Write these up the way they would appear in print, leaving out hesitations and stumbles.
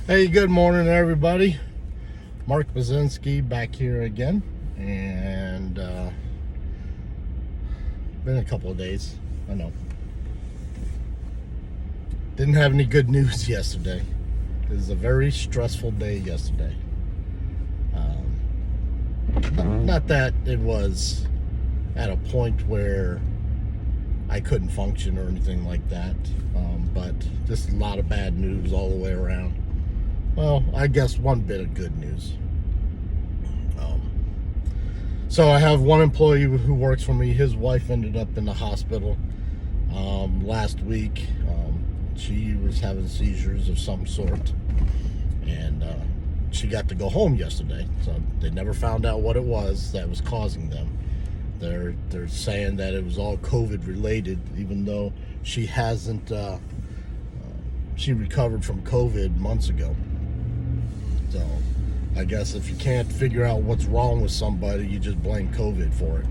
Hey, good morning, everybody. Mark Bazinski back here again, and been a couple of days. I know. Didn't have any good news yesterday. It was a very stressful day yesterday. Not that it was at a point where I couldn't function or anything like that, but just a lot of bad news all the way around. Well, I guess one bit of good news. So I have one employee who works for me. His wife ended up in the hospital last week. She was having seizures of some sort, and she got to go home yesterday. So they never found out what it was that was causing them. They're saying that it was all COVID related, even though she hasn't. She recovered from COVID months ago. So I guess if you can't figure out what's wrong with somebody, you just blame COVID for it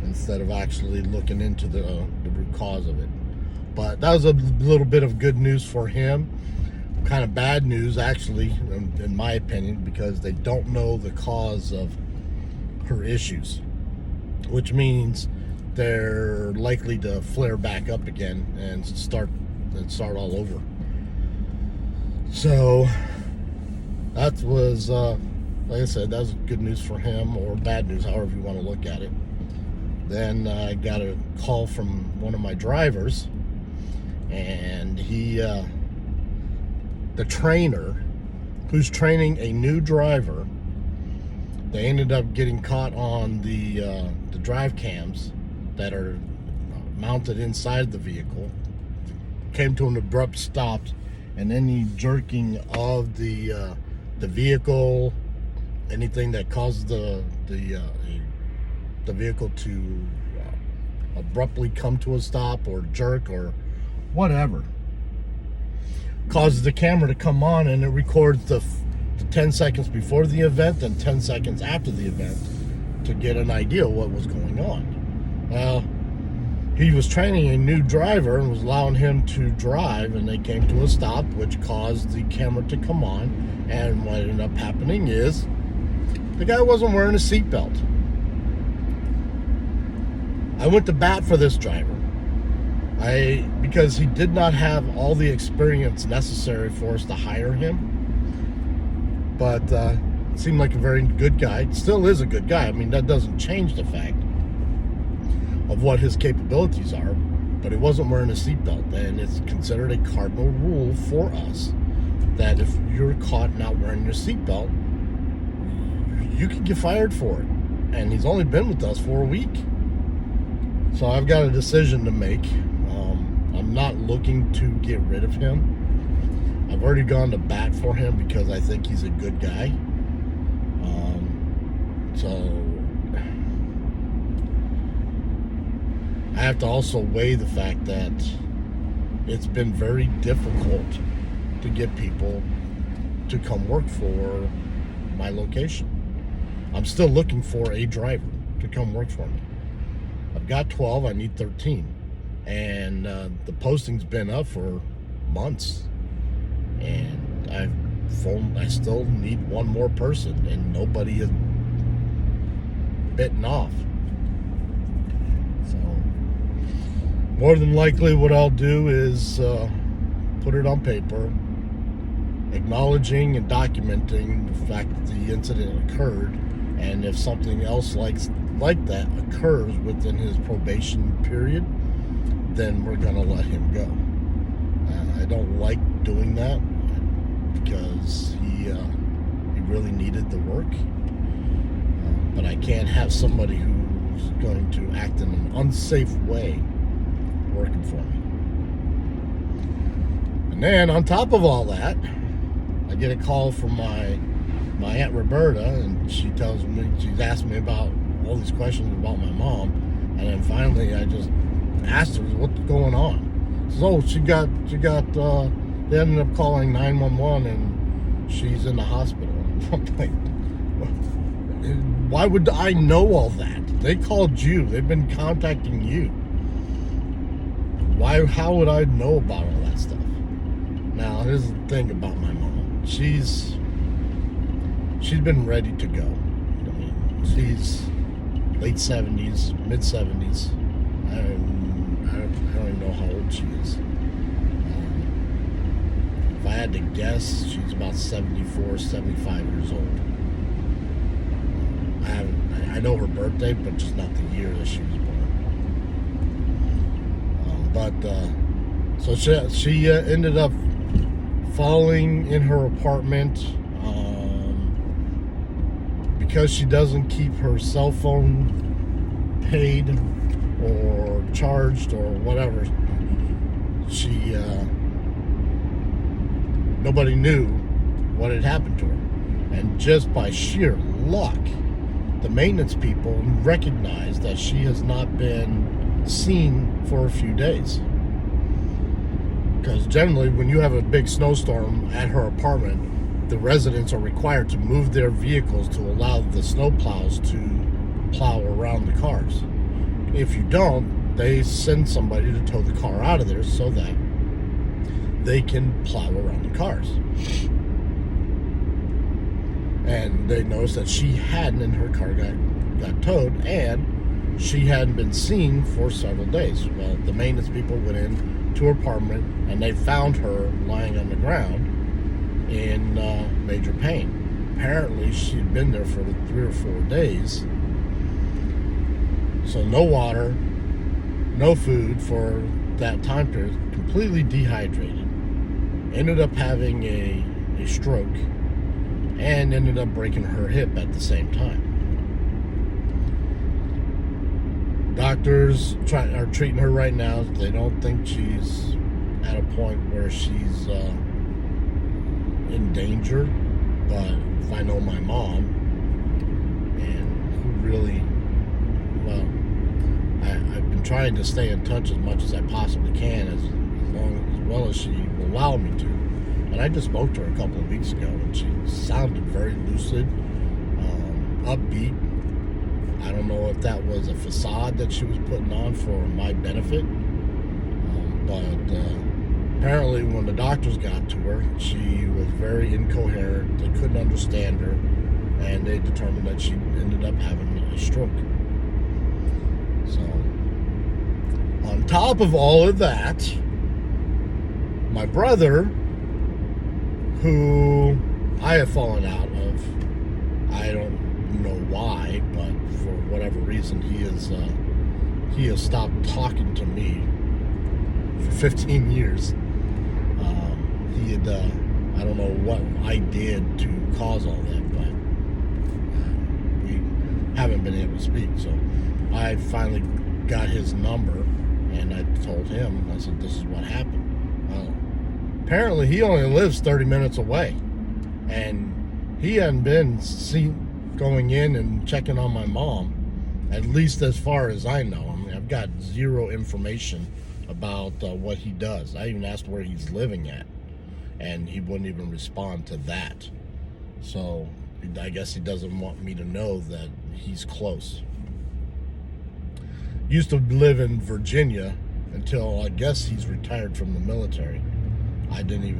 instead of actually looking into the root cause of it. But that was a little bit of good news for him. Kind of bad news, actually, in my opinion, because they don't know the cause of her issues, which means they're likely to flare back up again and start all over. So that was, like I said, that was good news for him, or bad news, however you want to look at it. Then I got a call from one of my drivers, and the trainer who's training a new driver, they ended up getting caught on the drive cams that are mounted inside the vehicle. Came to an abrupt stop, and any jerking of the vehicle, anything that causes the vehicle to abruptly come to a stop or jerk or whatever, causes the camera to come on, and it records the 10 seconds before the event and 10 seconds after the event to get an idea of what was going on. Well, he was training a new driver and was allowing him to drive, and they came to a stop, which caused the camera to come on. And what ended up happening is the guy wasn't wearing a seatbelt. I went to bat for this driver. Because he did not have all the experience necessary for us to hire him. But seemed like a very good guy. Still is a good guy. I mean, that doesn't change the fact of what his capabilities are. But he wasn't wearing a seatbelt, and it's considered a cardinal rule for us that if you're caught not wearing your seatbelt, you can get fired for it. And he's only been with us for a week. So I've got a decision to make. I'm not looking to get rid of him. I've already gone to bat for him because I think he's a good guy. So I have to also weigh the fact that it's been very difficult to get people to come work for my location. I'm still looking for a driver to come work for me. I've got 12, I need 13. And the posting's been up for months. And I still need one more person, and nobody is bitten off. So more than likely what I'll do is put it on paper, acknowledging and documenting the fact that the incident occurred, and if something else like that occurs within his probation period, then we're gonna let him go. I don't like doing that because he really needed the work, but I can't have somebody who's going to act in an unsafe way working for me. And then on top of all that, I get a call from my Aunt Roberta, and she's asked me about all these questions about my mom, and then finally I just asked her what's going on. So they ended up calling 911, and she's in the hospital. I'm like, why would I know all that? They called you. They've been contacting you. How would I know about all that stuff? Now, here's the thing about my mom. she's been ready to go. I mean, she's late 70s, mid 70s. I don't even know how old she is. If I had to guess, she's about 74, 75 years old. I know her birthday, but just not the year that she was born. So she ended up falling in her apartment because she doesn't keep her cell phone paid or charged or whatever. Nobody knew what had happened to her. And just by sheer luck, the maintenance people recognized that she has not been seen for a few days. Because generally, when you have a big snowstorm at her apartment, the residents are required to move their vehicles to allow the snow plows to plow around the cars. If you don't, they send somebody to tow the car out of there so that they can plow around the cars. And they noticed that she hadn't, and her car got towed, and she hadn't been seen for several days. Well, the maintenance people went in to her apartment, and they found her lying on the ground in major pain. Apparently, she'd been there for 3 or 4 days. So no water, no food for that time period, completely dehydrated. Ended up having a stroke and ended up breaking her hip at the same time. Doctors are treating her right now. They don't think she's at a point where she's in danger. But if I know my mom, and who really, well, I've been trying to stay in touch as much as I possibly can, as well as she will allow me to. And I just spoke to her a couple of weeks ago, and she sounded very lucid, upbeat. I don't know if that was a facade that she was putting on for my benefit, but apparently when the doctors got to her, she was very incoherent. They couldn't understand her, and they determined that she ended up having a stroke. So, on top of all of that, my brother, who I have fallen out of, I don't know why, but for whatever reason, he has stopped talking to me for 15 years. He had, I don't know what I did to cause all that, but we haven't been able to speak. So I finally got his number, and I told him, I said, this is what happened. Well, apparently he only lives 30 minutes away, and he hadn't been seen going in and checking on my mom, at least as far as I know. I mean, I've got zero information about what he does. I even asked where he's living at, and he wouldn't even respond to that. So I guess he doesn't want me to know that he's close. Used to live in Virginia until I guess he's retired from the military. I mean,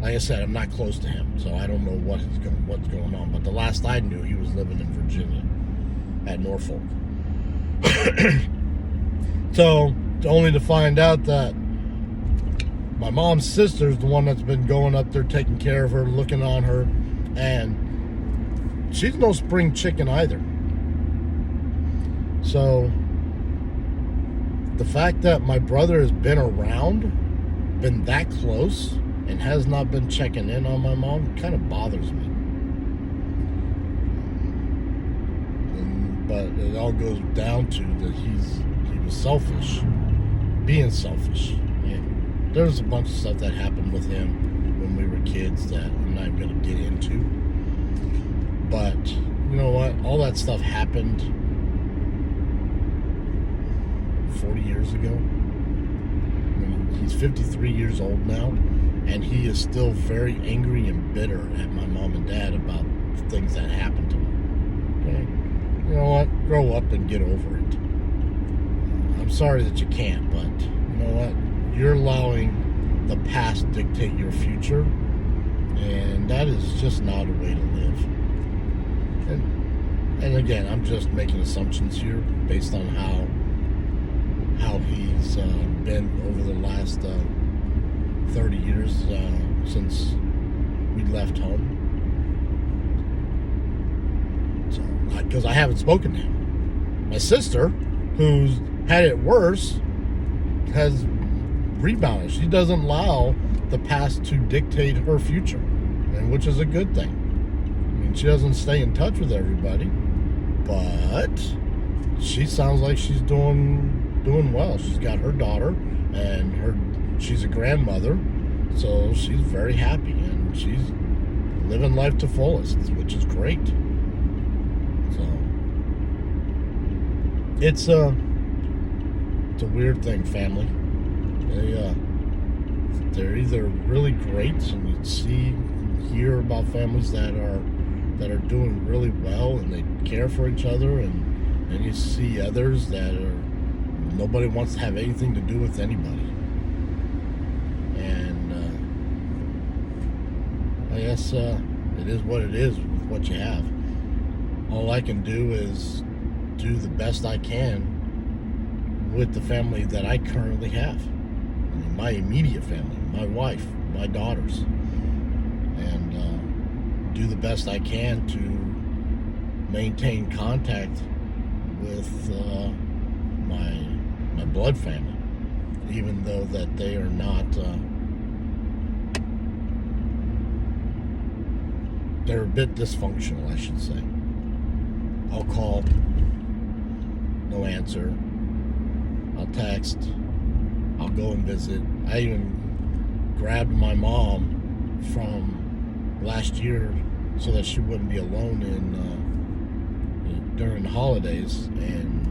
like I said, I'm not close to him, so I don't know what's going on. But the last I knew, he was living in Virginia at Norfolk. So, only to find out that my mom's sister's the one that's been going up there, taking care of her, looking on her, and she's no spring chicken either. So, the fact that my brother has been around, been that close, and has not been checking in on my mom kind of bothers me. But it all goes down to that he was selfish, being selfish. And there's a bunch of stuff that happened with him when we were kids that I'm not going to get into. But you know what? All that stuff happened 40 years ago. I mean, he's 53 years old now, and he is still very angry and bitter at my mom and dad about the things that happened to him. Okay? You know what? Grow up and get over it. I'm sorry that you can't, but you know what? You're allowing the past dictate your future, and that is just not a way to live. And again, I'm just making assumptions here based on how he's been over the last 30 years since we left home. So, because I haven't spoken to him. My sister, who's had it worse, has rebounded. She doesn't allow the past to dictate her future, and which is a good thing. I mean, she doesn't stay in touch with everybody, but she sounds like she's doing well. She's got her daughter, and she's a grandmother, so she's very happy, and she's living life to fullest, which is great. So it's a weird thing, family. They're either really great, and you hear about families that are doing really well and they care for each other, and you see others that are nobody wants to have anything to do with anybody. And I guess it is what it is with what you have. All I can do is do the best I can with the family that I currently have. I mean, my immediate family, my wife, my daughters, and do the best I can to maintain contact with my blood family, even though that they are not they're a bit dysfunctional, I should say. I'll call, no answer. I'll text, I'll go and visit. I even grabbed my mom from last year so that she wouldn't be alone during the holidays, and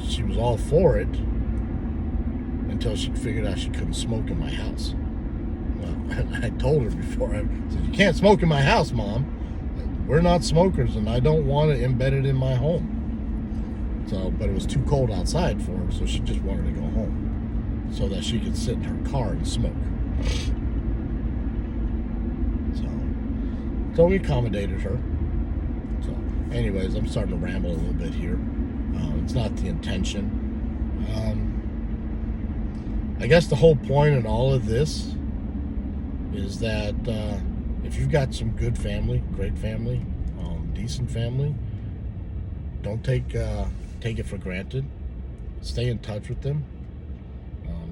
she was all for it until she figured out she couldn't smoke in my house. Well, I told her before, I said, "You can't smoke in my house, Mom. We're not smokers, and I don't want it embedded in my home." So, but it was too cold outside for her, so she just wanted to go home so that she could sit in her car and smoke. So we accommodated her. So, anyways, I'm starting to ramble a little bit here. It's not the intention. I guess the whole point in all of this is that if you've got some good family, great family, decent family, don't take it for granted. Stay in touch with them.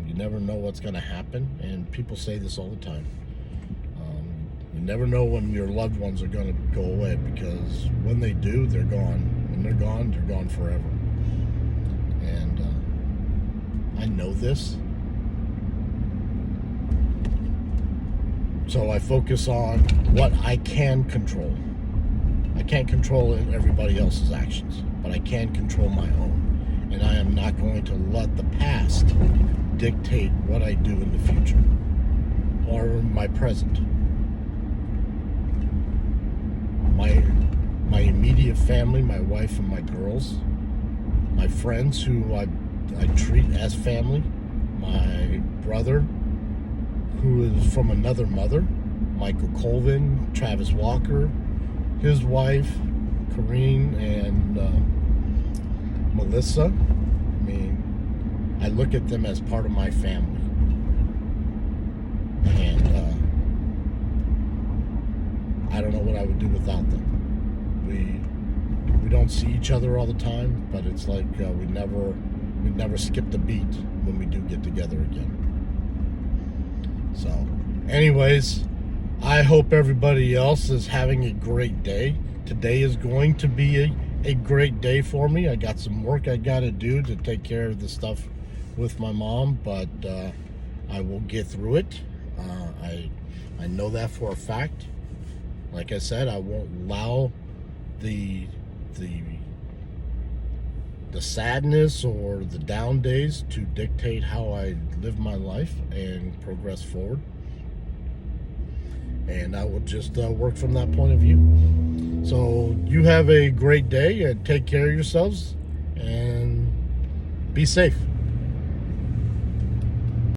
You never know what's going to happen, and people say this all the time. You never know when your loved ones are going to go away, because when they do, they're gone. When they're gone forever. And I know this. So I focus on what I can control. I can't control everybody else's actions, but I can control my own. And I am not going to let the past dictate what I do in the future or my present. My immediate family, my wife and my girls, my friends who I treat as family, my brother who is from another mother, Michael Colvin, Travis Walker, his wife, Corrine, and Melissa. I mean, I look at them as part of my family. And I don't know what I would do without them. We don't see each other all the time, but it's like we never skip a beat when we do get together again. So, anyways, I hope everybody else is having a great day. Today is going to be a great day for me. I got some work I got to do to take care of the stuff with my mom, but I will get through it. I know that for a fact. Like I said, I won't allow the sadness or the down days to dictate how I live my life and progress forward. And I will just work from that point of view. So you have a great day and take care of yourselves and be safe.